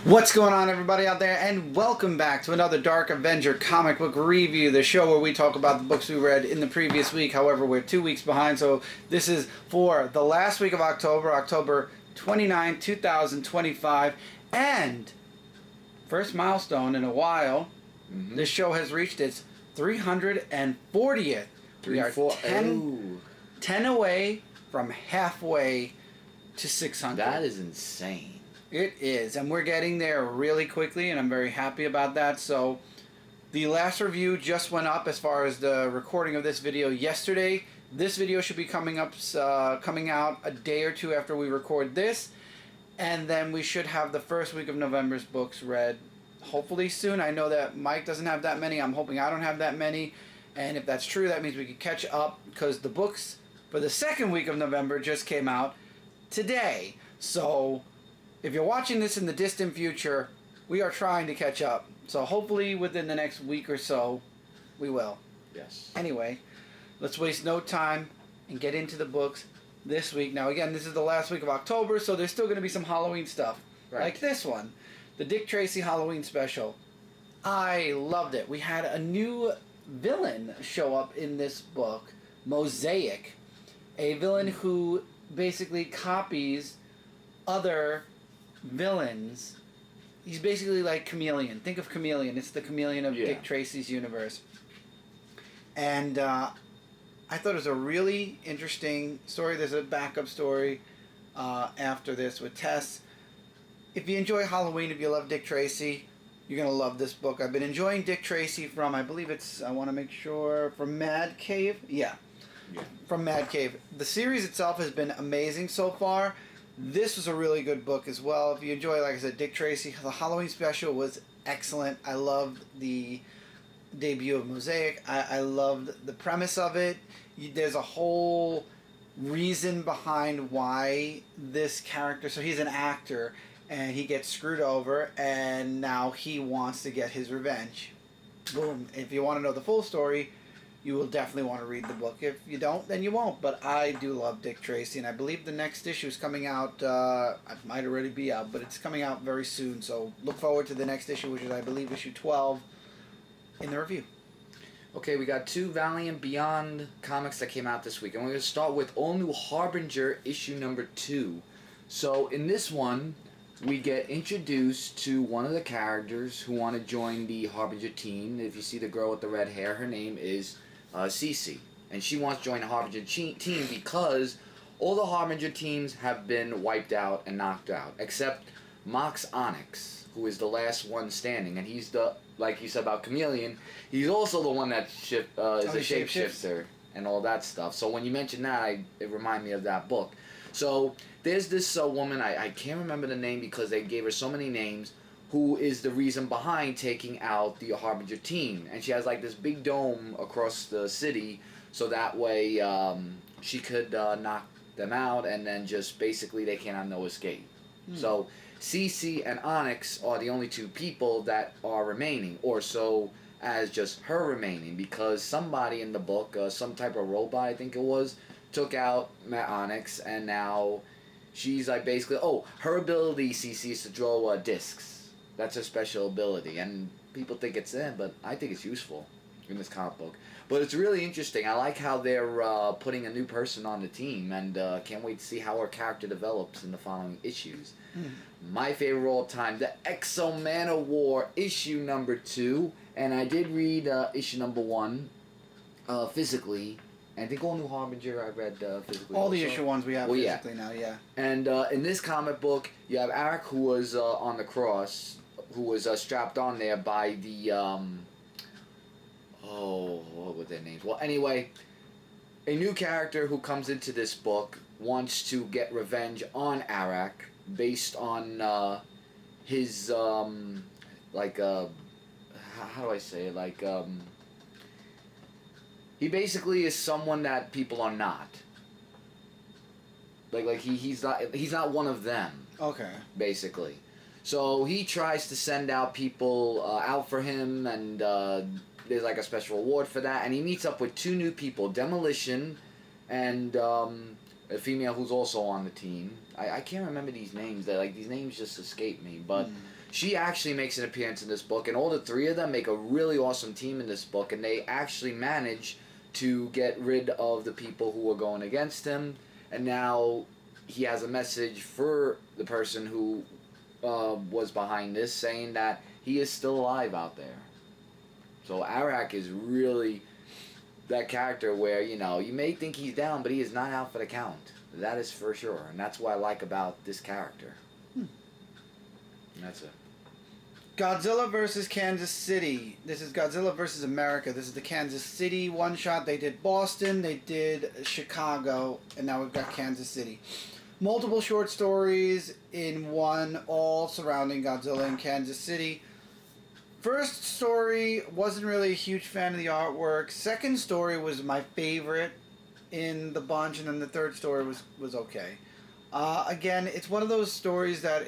What's going on, everybody out there, and welcome back to another Dark Avenger comic book review, the show where we talk about the books we read in the previous week. However, we're 2 weeks behind, so this is for the last week of October, October 29, 2025, and first milestone in a while, this show has reached its 340th. We are 10 away from halfway to 600. That is insane. It is, and we're getting there really quickly, and I'm very happy about that. So, the last review just went up as far as the recording of this video yesterday. This video should be coming out a day or two after we record this, and then we should have the first week of November's books read hopefully soon. I know that Mike doesn't have that many. I'm hoping I don't have that many, and if that's true, that means we can catch up because the books for the second week of November just came out today. So, if you're watching this in the distant future, we are trying to catch up. So hopefully within the next week or so, we will. Yes. Anyway, let's waste no time and get into the books this week. Now again, this is the last week of October, so there's still going to be some Halloween stuff. Right. Like this one, the Dick Tracy Halloween special. I loved it. We had a new villain show up in this book, Mosaic. A villain who basically copies other villains. He's basically like Chameleon. Think of Chameleon. It's the Chameleon of Dick Tracy's universe. And I thought it was a really interesting story. There's a backup story after this with Tess. If you enjoy Halloween, if you love Dick Tracy, you're going to love this book. I've been enjoying Dick Tracy from, I believe it's, I want to make sure, from Mad Cave? Yeah. From Mad Cave. The series itself has been amazing so far. This was a really good book as well. If you enjoy, like I said, Dick Tracy, the Halloween special was excellent. I loved the debut of Mosaic. I loved the premise of it. There's a whole reason behind why this character, so he's an actor, and he gets screwed over, and now he wants to get his revenge. Boom. If you want to know the full story, you will definitely want to read the book. If you don't, then you won't. But I do love Dick Tracy, and I believe the next issue is coming out, it might already be out, but it's coming out very soon. So look forward to the next issue, which is, I believe, issue 12 in the review. Okay, we got two Valiant Beyond comics that came out this week. And we're going to start with All New Harbinger, issue number 2. So in this one, we get introduced to one of the characters who want to join the Harbinger team. If you see the girl with the red hair, her name is Cece, and she wants to join the Harbinger team because all the Harbinger teams have been wiped out and knocked out, except Mox Onyx, who is the last one standing, and he's the, like you said about Chameleon, he's also the one that is a shapeshifter and all that stuff. So when you mention that, it reminded me of that book. So there's this woman, I can't remember the name because they gave her so many names, who is the reason behind taking out the Harbinger team. And she has like this big dome across the city, so that way she could knock them out, and then just basically they can't have no escape. So Cece and Onyx are the only two people that are remaining, or so as just her remaining, because somebody in the book, some type of robot I think it was, took out Onyx, and now she's like basically, her ability, Cece, is to draw discs. That's her special ability, and people think it's but I think it's useful in this comic book. But it's really interesting. I like how they're putting a new person on the team, and can't wait to see how her character develops in the following issues. My favorite all time, the X-O Manowar, issue number 2, and I did read issue number 1 physically. And I think All New Harbinger I read physically. All the issue ones we have physically now, yeah. And in this comic book, you have Arak, who was on the cross, who was strapped on there by the, what were their names? Well, anyway, a new character who comes into this book wants to get revenge on Arak based on his, how do I say it, he basically is someone that people are not. Like he's not one of them. Okay. Basically. So he tries to send out people out for him, and there's like a special reward for that. And he meets up with two new people, Demolition and a female who's also on the team. I can't remember these names. These names just escape me, but she actually makes an appearance in this book, and all the three of them make a really awesome team in this book, and they actually manage to get rid of the people who were going against him, and now he has a message for the person who was behind this, saying that he is still alive out there. So Arak is really that character where, you may think he's down, but he is not out for the count. That is for sure, and that's what I like about this character. And that's it. Godzilla versus Kansas City. This is Godzilla versus America. This is the Kansas City one-shot. They did Boston, they did Chicago, and now we've got Kansas City. Multiple short stories in one, all surrounding Godzilla and Kansas City. First story, wasn't really a huge fan of the artwork. Second story was my favorite in the bunch, and then the third story was okay. Again, it's one of those stories that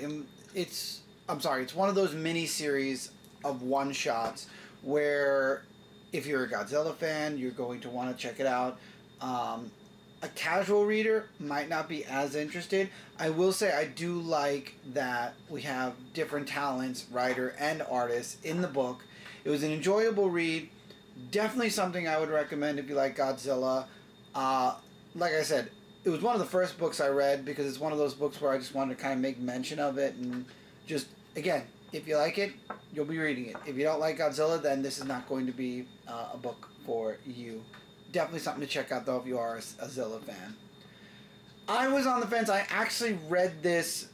it's one of those mini-series of one-shots where if you're a Godzilla fan, you're going to want to check it out. A casual reader might not be as interested. I will say I do like that we have different talents, writer and artist, in the book. It was an enjoyable read. Definitely something I would recommend if you like Godzilla. Like I said, it was one of the first books I read because it's one of those books where I just wanted to kind of make mention of it and just, again, if you like it, you'll be reading it. If you don't like Godzilla, then this is not going to be a book for you. Definitely something to check out, though, if you are a Zilla fan. I was on the fence. I actually read this,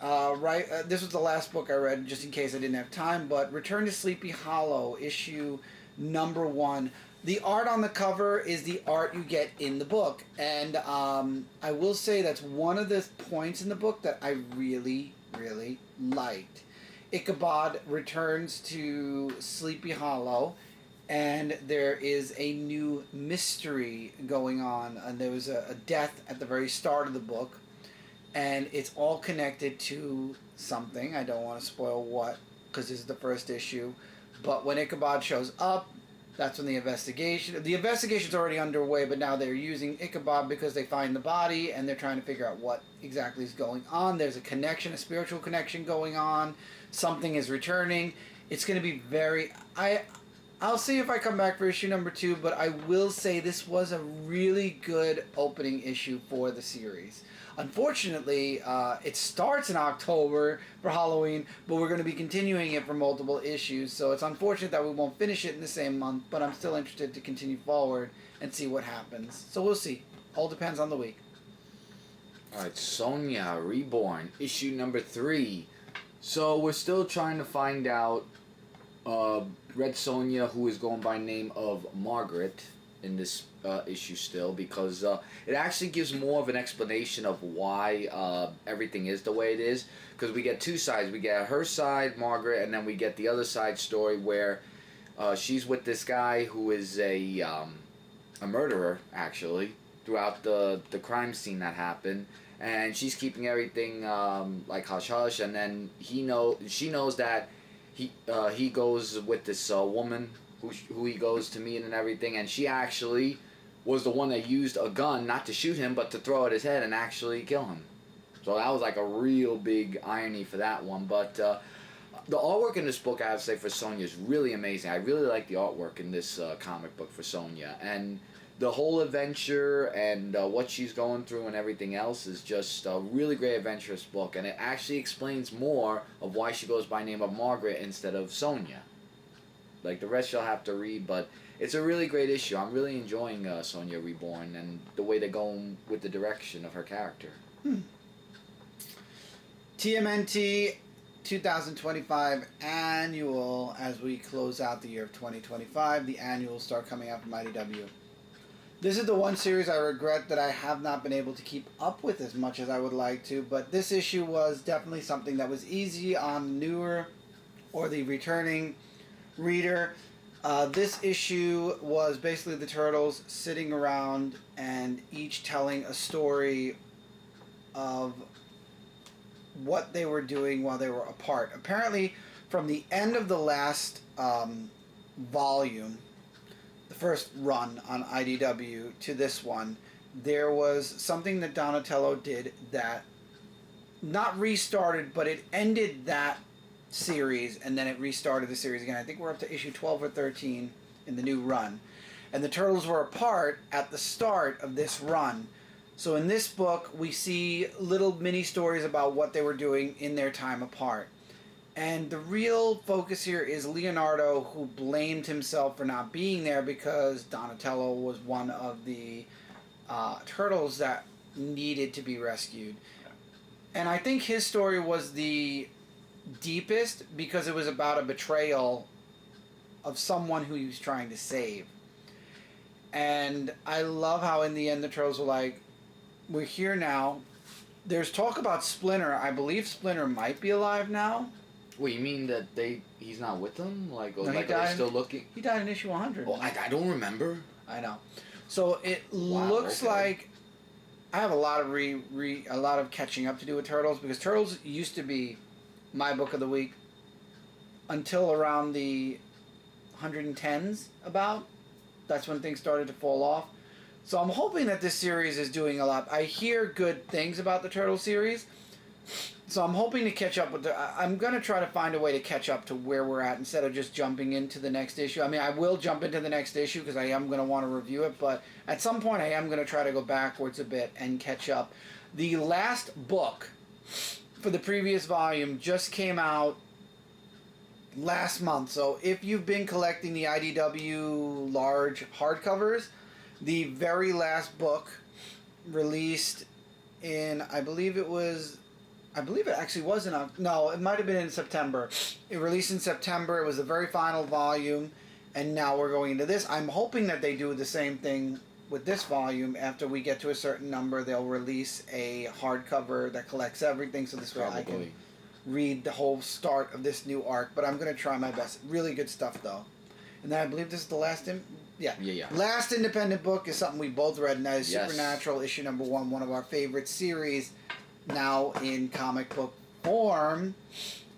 this was the last book I read, just in case I didn't have time, but Return to Sleepy Hollow, issue number 1. The art on the cover is the art you get in the book, and I will say that's one of the points in the book that I really, really liked. Ichabod returns to Sleepy Hollow, and there is a new mystery going on, and there was a death at the very start of the book, and it's all connected to something. I don't want to spoil what, because this is the first issue, but when Ichabod shows up, that's when the investigation's already underway, but now they're using Ichabod because they find the body, and they're trying to figure out what exactly is going on. There's a connection, a spiritual connection going on. Something is returning. It's going to be very... I'll see if I come back for issue number 2, but I will say this was a really good opening issue for the series. Unfortunately, it starts in October for Halloween, but we're going to be continuing it for multiple issues, so it's unfortunate that we won't finish it in the same month, but I'm still interested to continue forward and see what happens. So we'll see. All depends on the week. Alright, Sonja Reborn, issue number 3. So we're still trying to find out Red Sonja, who is going by name of Margaret in this issue still, because it actually gives more of an explanation of why everything is the way it is, because we get two sides. We get her side, Margaret, and then we get the other side story where she's with this guy who is a murderer, actually, throughout the crime scene that happened, and she's keeping everything like hush-hush, and then she knows that he goes with this woman who he goes to meet and everything, and she actually was the one that used a gun not to shoot him but to throw at his head and actually kill him. So that was like a real big irony for that one. But the artwork in this book, I have to say, for Sonja is really amazing. I really like the artwork in this comic book for Sonja, and the whole adventure and what she's going through and everything else is just a really great adventurous book, and it actually explains more of why she goes by name of Margaret instead of Sonja. Like, the rest you'll have to read, but it's a really great issue. I'm really enjoying Sonja Reborn and the way they're going with the direction of her character. TMNT 2025 Annual, as we close out the year of 2025. The annuals start coming out from IDW. This is the one series I regret that I have not been able to keep up with as much as I would like to, but this issue was definitely something that was easy on newer or the returning reader. This issue was basically the Turtles sitting around and each telling a story of what they were doing while they were apart. Apparently, from the end of the last volume, the first run on IDW to this one, there was something that Donatello did that not restarted, but it ended that series, and then it restarted the series again. I think we're up to issue 12 or 13 in the new run. And the Turtles were apart at the start of this run. So in this book, we see little mini stories about what they were doing in their time apart. And the real focus here is Leonardo, who blamed himself for not being there because Donatello was one of the turtles that needed to be rescued. And I think his story was the deepest because it was about a betrayal of someone who he was trying to save. And I love how in the end the Turtles were like, we're here now. There's talk about Splinter. I believe Splinter might be alive now. Wait, you mean that he's not with them? Like, or No, like they're still looking? He died in issue 100. Oh, I don't remember. I know. So it looks like I have a lot of a lot of catching up to do with Turtles, because Turtles used to be my book of the week until around the 110s about. That's when things started to fall off. So I'm hoping that this series is doing a lot. I hear good things about the Turtle series. So I'm hoping to catch up with I'm going to try to find a way to catch up to where we're at instead of just jumping into the next issue. I mean, I will jump into the next issue because I am going to want to review it, but at some point I am going to try to go backwards a bit and catch up. The last book for the previous volume just came out last month. So if you've been collecting the IDW large hardcovers, the very last book released in, I believe it actually was no, it might have been in September. It released in September. It was the very final volume, and now we're going into this. I'm hoping that they do the same thing with this volume. After we get to a certain number, they'll release a hardcover that collects everything, so this way I can read the whole start of this new arc. But I'm going to try my best. Really good stuff, though. And then I believe this is the last... Last independent book is something we both read, and that is Supernatural, issue number 1, one of our favorite series now in comic book form,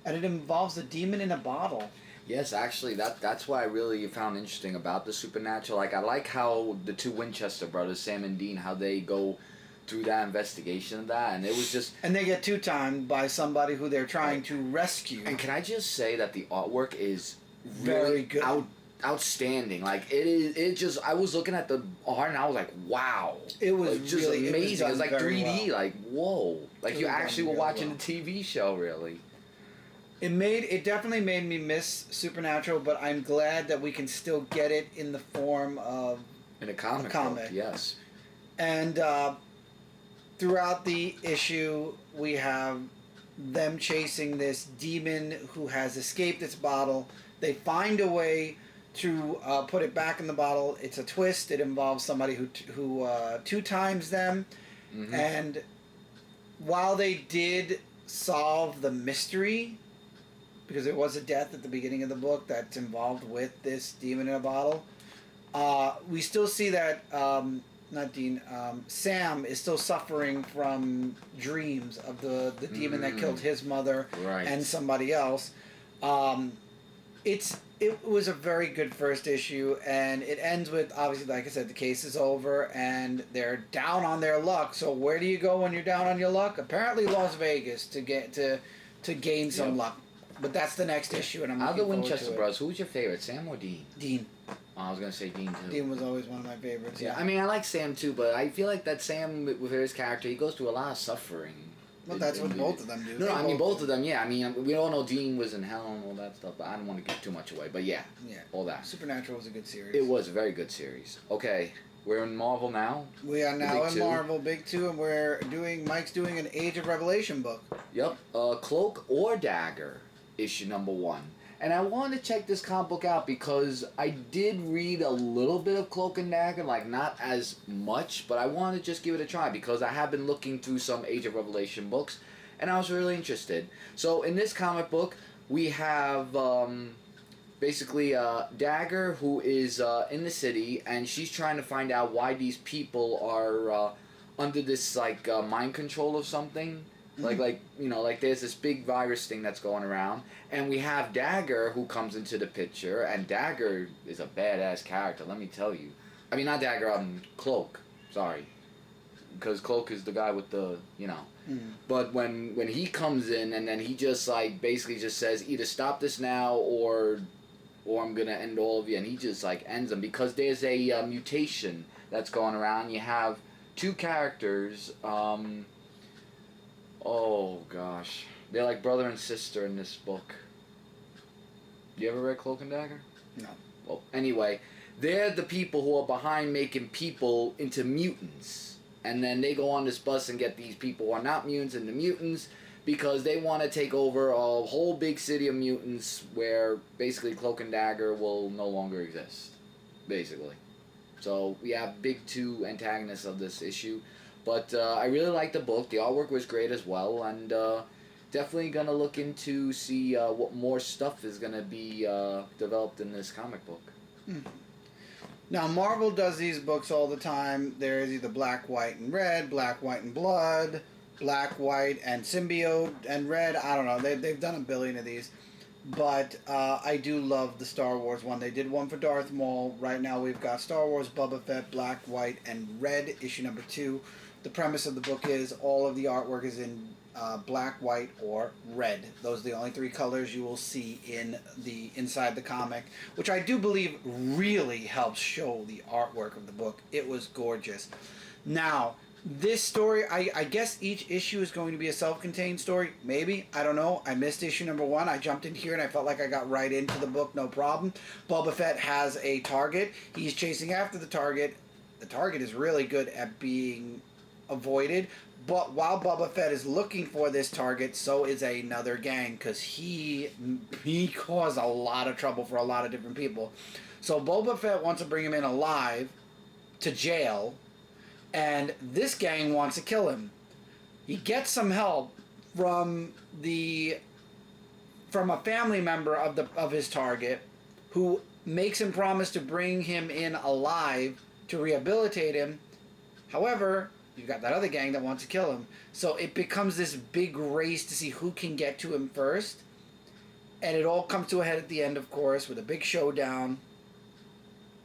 and it involves a demon in a bottle. Yes, actually, that's what I really found interesting about the Supernatural. Like, I like how the two Winchester brothers, Sam and Dean, how they go through that investigation of that, and it was just... And they get two-timed by somebody who they're trying to rescue. And can I just say that the artwork is very good. Outstanding. Like, it just, I was looking at the art and I was like, wow. It was just really amazing. It was like 3D, well. like, whoa. Like, you actually were watching the TV show, really. It definitely made me miss Supernatural, but I'm glad that we can still get it in the form of in a comic book, yes. And throughout the issue, we have them chasing this demon who has escaped its bottle. They find a way to put it back in the bottle. It's a twist. It involves somebody who two times them. Mm-hmm. And while they did solve the mystery, because there was a death at the beginning of the book that's involved with this demon in a bottle, we still see that Sam is still suffering from dreams of the demon that killed his mother and somebody else. It was a very good first issue, and it ends with, obviously, like I said, the case is over, and they're down on their luck. So where do you go when you're down on your luck? Apparently Las Vegas to gain some luck. But that's the next issue, and I'm looking forward to it. Out of the Winchester Brothers, who's your favorite, Sam or Dean? Dean. Oh, I was going to say Dean, too. Dean was always one of my favorites. Yeah, I mean, I like Sam, too, but I feel like that Sam, with his character, he goes through a lot of suffering. Well, that's what both of them do. No, I mean, both of them, yeah. I mean, we all know Dean was in hell and all that stuff, but I don't want to give too much away. But yeah, all that. Supernatural was a good series. It was a very good series. Okay, we're in Marvel now. We are now in Marvel, Big 2, and Mike's doing an Age of Revelation book. Yep, Cloak or Dagger, issue number 1. And I wanted to check this comic book out because I did read a little bit of Cloak and Dagger, like not as much, but I wanted to just give it a try because I have been looking through some Age of Revelation books, and I was really interested. So in this comic book, we have basically Dagger, who is in the city, and she's trying to find out why these people are under this like mind control of something. Like there's this big virus thing that's going around, and we have Dagger who comes into the picture, and Dagger is a badass character, let me tell you. I mean, not Dagger, Cloak. Sorry. because Cloak is the guy with the, But when he comes in and then he just like basically just says either stop this now or I'm gonna end all of you, and he just like ends them because there's a mutation that's going around. You have two characters. Oh gosh, they're like brother and sister in this book. You ever read Cloak and Dagger? No. Well, anyway, they're the people who are behind making people into mutants. And then they go on this bus and get these people who are not mutants into mutants because they want to take over a whole big city of mutants where basically Cloak and Dagger will no longer exist. Basically. So we have big two antagonists of this issue. But I really like the book. The artwork was great as well. And definitely going to look into see what more stuff is going to be developed in this comic book. Mm-hmm. Now, Marvel does these books all the time. There's either Black, White, and Red, Black, White, and Blood, Black, White, and Symbiote, and Red. I don't know. They've done a billion of these. But I do love the Star Wars one. They did one for Darth Maul. Right now we've got Star Wars, Boba Fett, Black, White, and Red, issue number 2. The premise of the book is all of the artwork is in black, white, or red. Those are the only 3 colors you will see inside the comic, which I do believe really helps show the artwork of the book. It was gorgeous. Now, this story, I guess each issue is going to be a self-contained story. Maybe. I don't know. I missed issue number 1. I jumped in here and I felt like I got right into the book, no problem. Boba Fett has a target. He's chasing after the target. The target is really good at being avoided. But while Boba Fett is looking for this target, so is another gang, because he caused a lot of trouble for a lot of different people. So Boba Fett wants to bring him in alive to jail, and this gang wants to kill him. He gets some help from a family member of his target, who makes him promise to bring him in alive to rehabilitate him. However, you've got that other gang that wants to kill him. So it becomes this big race to see who can get to him first. And it all comes to a head at the end, of course, with a big showdown.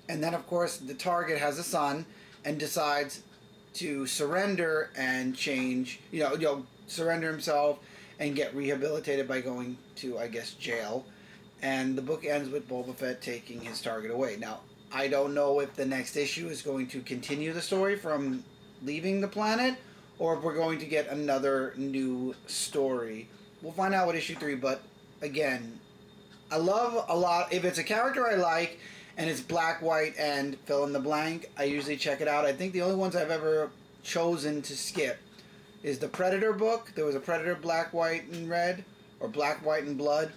And then, of course, the target has a son and decides to surrender and change, surrender himself and get rehabilitated by going to, I guess, jail. And the book ends with Boba Fett taking his target away. Now, I don't know if the next issue is going to continue the story from leaving the planet, or if we're going to get another new story. We'll find out with issue 3, but again, I love a lot. If it's a character I like and it's black, white, and fill in the blank, I usually check it out. I think the only ones I've ever chosen to skip is the Predator book. There was a Predator black, white, and red, or black, white, and blood.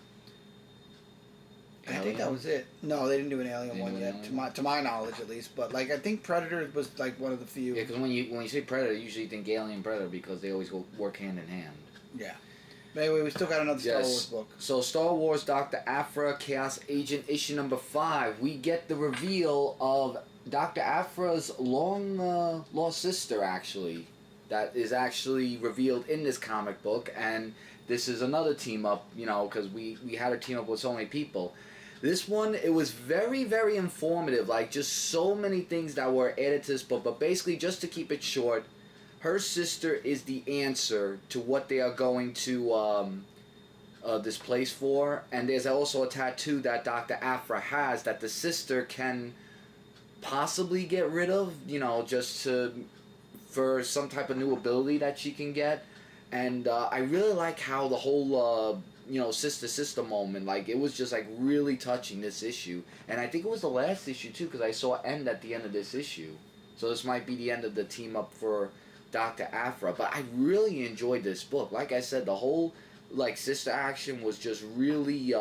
I think that was it. No, they didn't do an Alien one yet, to my knowledge at least. But I think Predator was one of the few. Yeah, because when you say Predator, you usually think Alien Predator because they always work hand in hand. Yeah. But anyway, we still got another Star Wars book. So Star Wars Dr. Aphra-Chaos Agent issue number 5. We get the reveal of Dr. Aphra's long lost sister, actually, that is actually revealed in this comic book, and this is another team up, because we had her team up with so many people. This one, it was very, very informative, just so many things that were added to this book, but basically, just to keep it short, her sister is the answer to what they are going to this place for, and there's also a tattoo that Dr. Aphra has that the sister can possibly get rid of, for some type of new ability that she can get, and I really like how the whole sister moment, it was just really touching this issue, and I think it was the last issue too, because I saw end at the end of this issue, so this might be the end of the team up for Dr. Aphra. But I really enjoyed this book. Like I said, the whole sister action was just really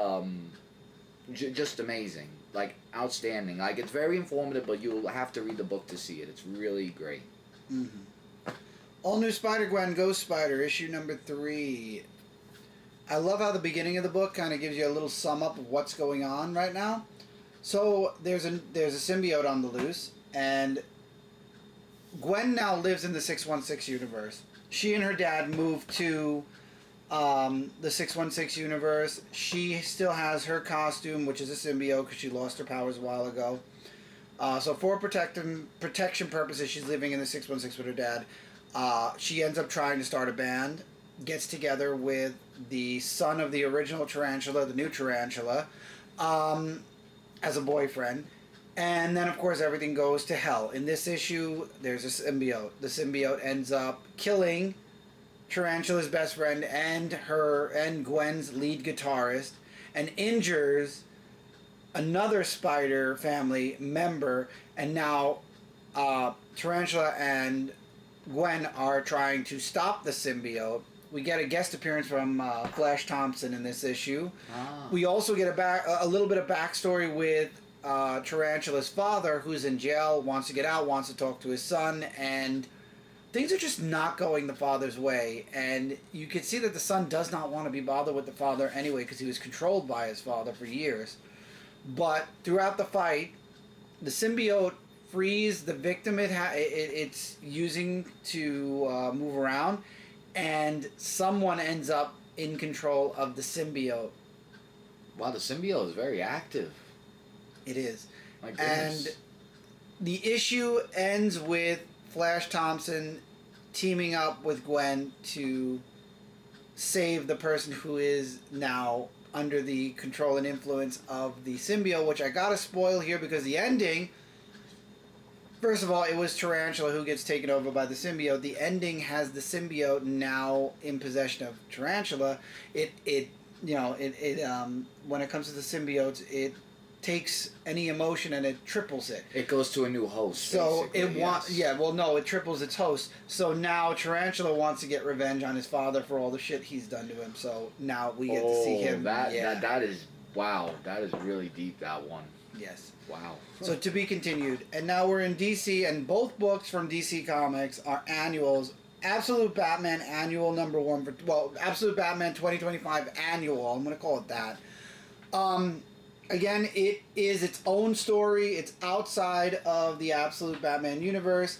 just amazing, outstanding. It's very informative, but you'll have to read the book to see it. It's really great. Mm-hmm. All new Spider-Gwen Ghost Spider issue number 3. I love how the beginning of the book kind of gives you a little sum up of what's going on right now. So there's a symbiote on the loose, and Gwen now lives in the 616 universe. She and her dad moved to the 616 universe. She still has her costume, which is a symbiote because she lost her powers a while ago. So for protection purposes, she's living in the 616 with her dad. She ends up trying to start a band, gets together with the son of the original Tarantula, the new Tarantula, as a boyfriend. And then, of course, everything goes to hell. In this issue, there's a symbiote. The symbiote ends up killing Tarantula's best friend and Gwen's lead guitarist, and injures another Spider family member. And now Tarantula and Gwen are trying to stop the symbiote. We get a guest appearance from Flash Thompson in this issue. We also get a little bit of backstory with Tarantula's father, who's in jail, wants to get out, wants to talk to his son, and things are just not going the father's way. And you can see that the son does not want to be bothered with the father anyway, because he was controlled by his father for years. But throughout the fight, the symbiote frees the victim it's using to move around, and someone ends up in control of the symbiote. Wow, the symbiote is very active. It is. My goodness. And the issue ends with Flash Thompson teaming up with Gwen to save the person who is now under the control and influence of the symbiote, which I gotta spoil here because the ending, first of all, it was Tarantula who gets taken over by the symbiote. The ending has the symbiote now in possession of Tarantula. It when it comes to the symbiotes, it takes any emotion and it triples it. It goes to a new host. So it triples its host. So now Tarantula wants to get revenge on his father for all the shit he's done to him. So now we get to see him. That is wow. That is really deep. That one. Yes. Wow. So to be continued. And now we're in DC, and both books from DC Comics are annuals. Absolute Batman Annual number 1 Absolute Batman 2025 Annual. I'm going to call it that. Again, it is its own story. It's outside of the Absolute Batman universe.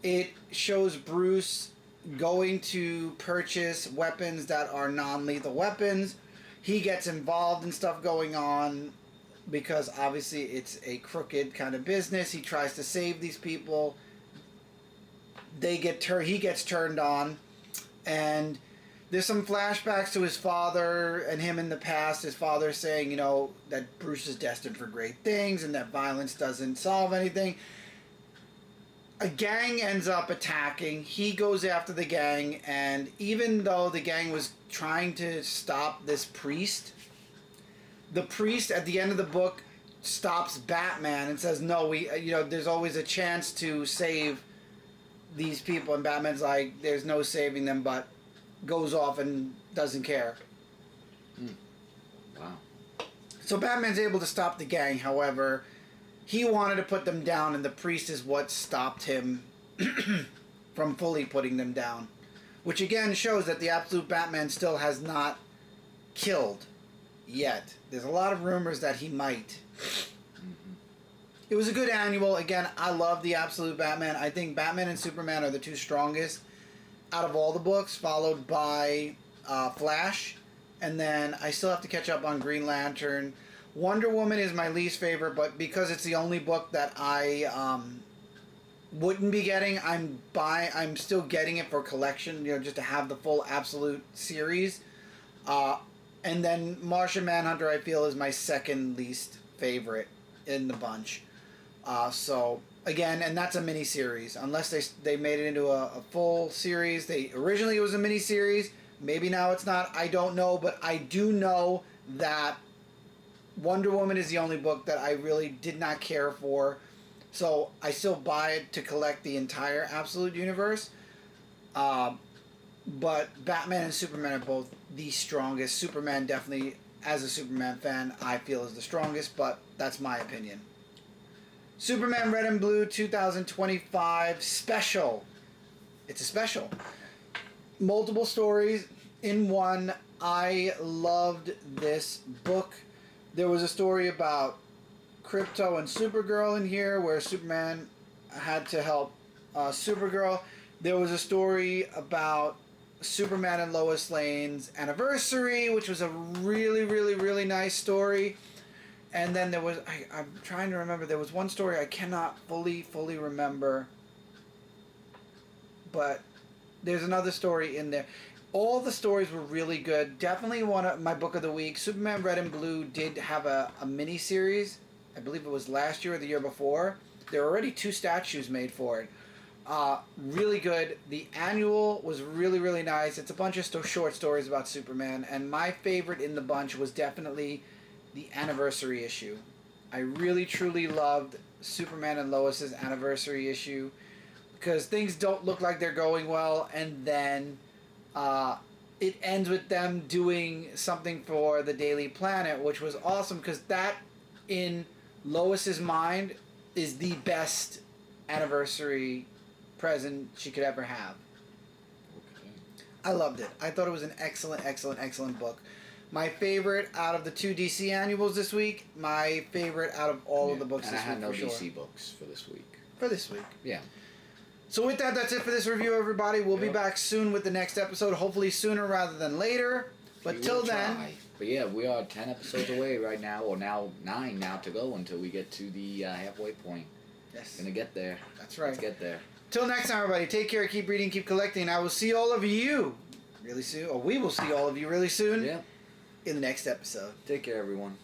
It shows Bruce going to purchase weapons that are non-lethal weapons. He gets involved in stuff going on because obviously it's a crooked kind of business. He tries to save these people. He gets turned on, and there's some flashbacks to his father and him in the past. His father saying, that Bruce is destined for great things and that violence doesn't solve anything. A gang ends up attacking. He goes after the gang, and even though the gang was trying to stop this priest, the priest at the end of the book stops Batman and says, no, there's always a chance to save these people. And Batman's like, there's no saving them, but goes off and doesn't care. Wow. So Batman's able to stop the gang. However, he wanted to put them down, and the priest is what stopped him from fully putting them down. Which again shows that the Absolute Batman still has not killed yet. There's a lot of rumors that he might. It was a good annual. Again, I love the Absolute Batman. I think Batman and Superman are the two strongest out of all the books, followed by Flash, and then I still have to catch up on Green Lantern. Wonder Woman is my least favorite, but because it's the only book that I wouldn't be getting, I'm still getting it for collection, just to have the full Absolute series. And then Martian Manhunter, I feel, is my second least favorite in the bunch. So again, and that's a mini-series. Unless they made it into a full series. Originally it was a mini-series. Maybe now it's not. I don't know. But I do know that Wonder Woman is the only book that I really did not care for. So I still buy it to collect the entire Absolute Universe. But Batman and Superman are both the strongest. Superman definitely, as a Superman fan, I feel is the strongest. But that's my opinion. Superman Red and Blue 2025 special. It's a special. Multiple stories in one. I loved this book. There was a story about Krypto and Supergirl in here where Superman had to help Supergirl. There was a story about Superman and Lois Lane's anniversary, which was a really, really, really nice story. And then there was, I'm trying to remember, there was one story I cannot fully remember. But there's another story in there. All the stories were really good. Definitely one of my book of the week. Superman Red and Blue did have a mini series. I believe it was last year or the year before. There were already 2 statues made for it. Really good. The annual was really, really nice. It's a bunch of short stories about Superman. And my favorite in the bunch was definitely the anniversary issue. I really, truly loved Superman and Lois's anniversary issue. Because things don't look like they're going well. And then it ends with them doing something for the Daily Planet. Which was awesome. Because that, in Lois's mind, is the best anniversary present she could ever have. Okay. I loved it. I thought it was an excellent, excellent, excellent book. My favorite out of the 2 DC annuals this week. My favorite out of all of the books and this I had week, no for DC sure. books for this week. For this week. Yeah. So with that, that's it for this review, everybody. We'll be back soon with the next episode. Hopefully sooner rather than later. But till then... But yeah, we are 10 episodes away right now, or now 9 now to go until we get to the halfway point. Yes. Gonna get there. That's right. Let's get there. Till next time, everybody. Take care, keep reading, keep collecting. I will see all of you really soon. Or we will see all of you really soon. Yeah. In the next episode. Take care, everyone.